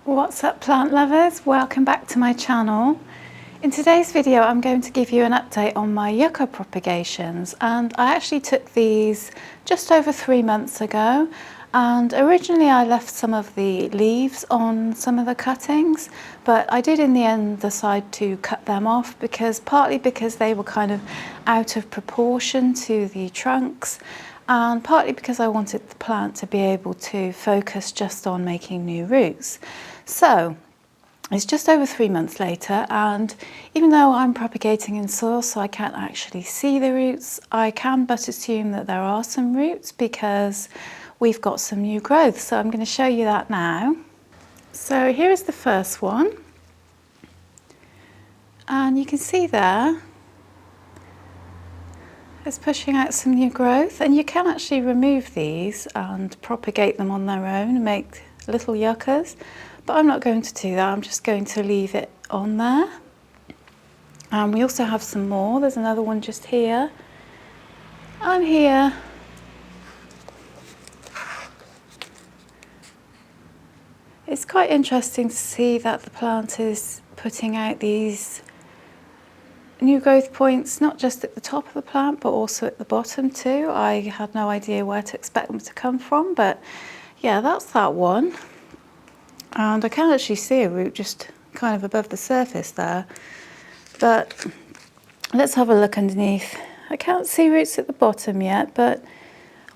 What's up, plant lovers? Welcome back to my channel. In today's video I'm going to give you an update on my yucca propagations, and I actually took these just over 3 months ago, and originally I left some of the leaves on some of the cuttings, but I did in the end decide to cut them off partly because they were kind of out of proportion to the trunks, and partly because I wanted the plant to be able to focus just on making new roots. So it's just over 3 months later, and even though I'm propagating in soil so I can't actually see the roots, I can but assume that there are some roots because we've got some new growth. So I'm going to show you that now. So here is the first one, and you can see there it's pushing out some new growth, and you can actually remove these and propagate them on their own and make little yuccas, but I'm not going to do that. I'm just going to leave it on there. And we also have some more. There's another one just here and here. It's quite interesting to see that the plant is putting out these new growth points, not just at the top of the plant but also at the bottom too. I had no idea where to expect them to come from, but yeah, that's that one. And I can actually see a root just kind of above the surface there, but let's have a look underneath. I can't see roots at the bottom yet, but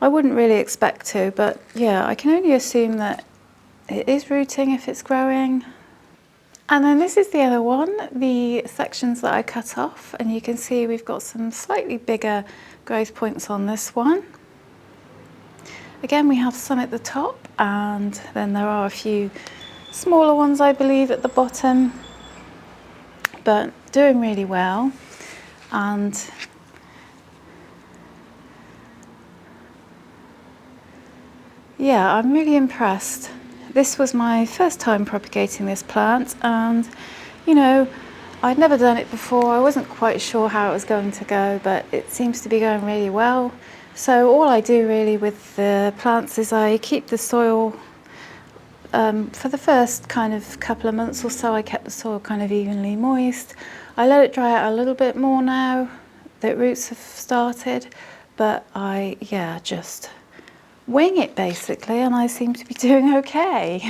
I wouldn't really expect to, but yeah, I can only assume that it is rooting if it's growing. And then this is the other one, the sections that I cut off, and you can see we've got some slightly bigger growth points on this one. Again, we have some at the top, and then there are a few smaller ones I believe at the bottom, but doing really well. And yeah, I'm really impressed. This was my first time propagating this plant, and you know, I'd never done it before. I wasn't quite sure how it was going to go, but it seems to be going really well. So all I do really with the plants is I keep the soil, for the first kind of couple of months or so, I kept the soil kind of evenly moist. I let it dry out a little bit more now that roots have started, but I just wing it basically, and I seem to be doing okay.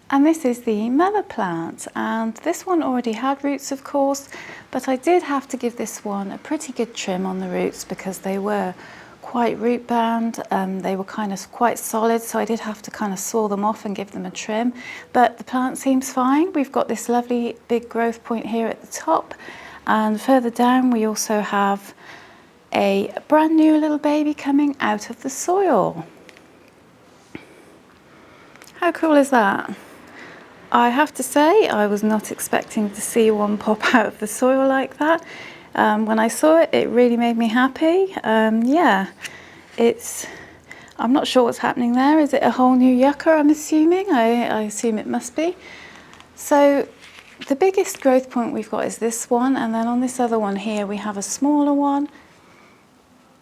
And this is the mother plant, and this one already had roots of course, but I did have to give this one a pretty good trim on the roots because they were quite root bound. They were kind of quite solid, so I did have to kind of saw them off and give them a trim, but the plant seems fine. We've got this lovely big growth point here at the top, and further down we also have a brand new little baby coming out of the soil. How cool is that? I have to say I was not expecting to see one pop out of the soil like that. When I saw it, it really made me happy. Yeah, I'm not sure what's happening there. Is it a whole new yucca, I'm assuming? I assume it must be. So the biggest growth point we've got is this one, and then on this other one here we have a smaller one.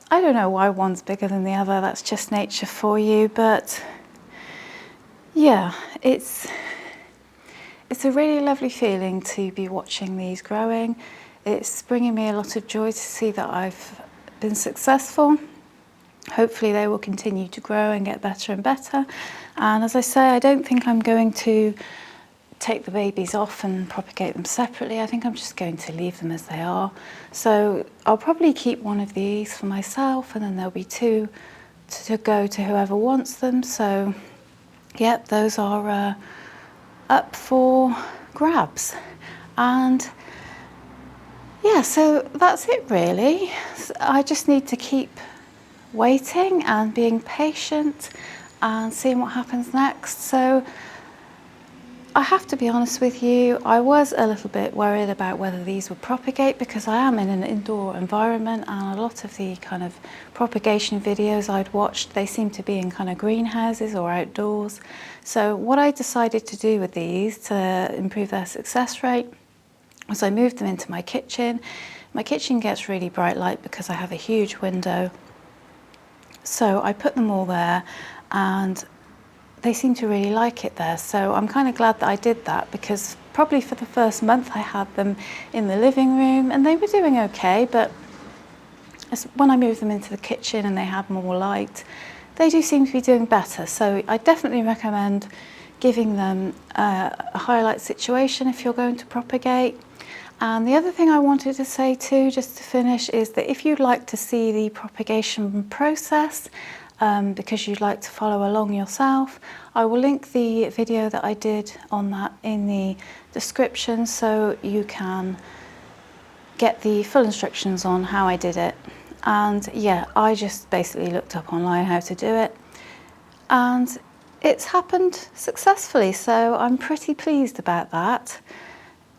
I don't know why one's bigger than the other, that's just nature for you, but yeah, it's a really lovely feeling to be watching these growing. It's bringing me a lot of joy to see that I've been successful. Hopefully they will continue to grow and get better and better. And as I say, I don't think I'm going to take the babies off and propagate them separately. I think I'm just going to leave them as they are. So I'll probably keep one of these for myself, and then there'll be 2 to go to whoever wants them. So yep, those are up for grabs. And yeah, so that's it really. I just need to keep waiting and being patient and seeing what happens next. So I have to be honest with you, I was a little bit worried about whether these would propagate because I am in an indoor environment, and a lot of the kind of propagation videos I'd watched, they seem to be in kind of greenhouses or outdoors. So what I decided to do with these to improve their success rate was I moved them into my kitchen. My kitchen gets really bright light because I have a huge window. So I put them all there, and they seem to really like it there. So I'm kind of glad that I did that, because probably for the first month I had them in the living room and they were doing okay, but when I moved them into the kitchen and they had more light, they do seem to be doing better. So I definitely recommend giving them a highlight situation if you're going to propagate. And the other thing I wanted to say too, just to finish, is that if you'd like to see the propagation process, because you'd like to follow along yourself, I will link the video that I did on that in the description, so you can get the full instructions on how I did it. And yeah, I just basically looked up online how to do it, and it's happened successfully, so I'm pretty pleased about that.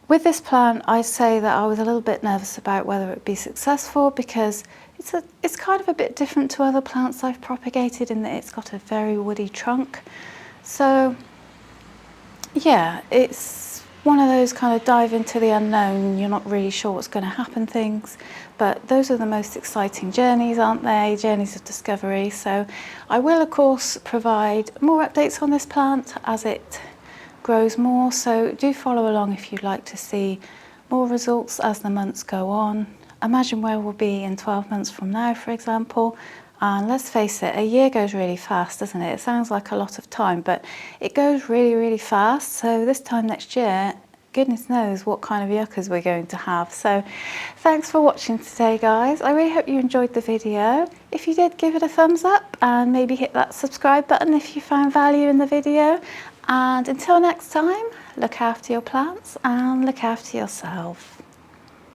With this plant, I say that I was a little bit nervous about whether it would be successful, because it's kind of a bit different to other plants I've propagated in that it's got a very woody trunk. So yeah, it's one of those kind of dive into the unknown, you're not really sure what's going to happen things, but those are the most exciting journeys, aren't they? Journeys of discovery. So I will of course provide more updates on this plant as it grows more, so do follow along if you'd like to see more results as the months go on. Imagine where we'll be in 12 months from now, for example, and let's face it, a year goes really fast, doesn't it? It sounds like a lot of time, but it goes really, really fast. So this time next year, goodness knows what kind of yuccas we're going to have. So thanks for watching today, guys. I really hope you enjoyed the video. If you did, give it a thumbs up and maybe hit that subscribe button if you found value in the video. And until next time, look after your plants and look after yourself.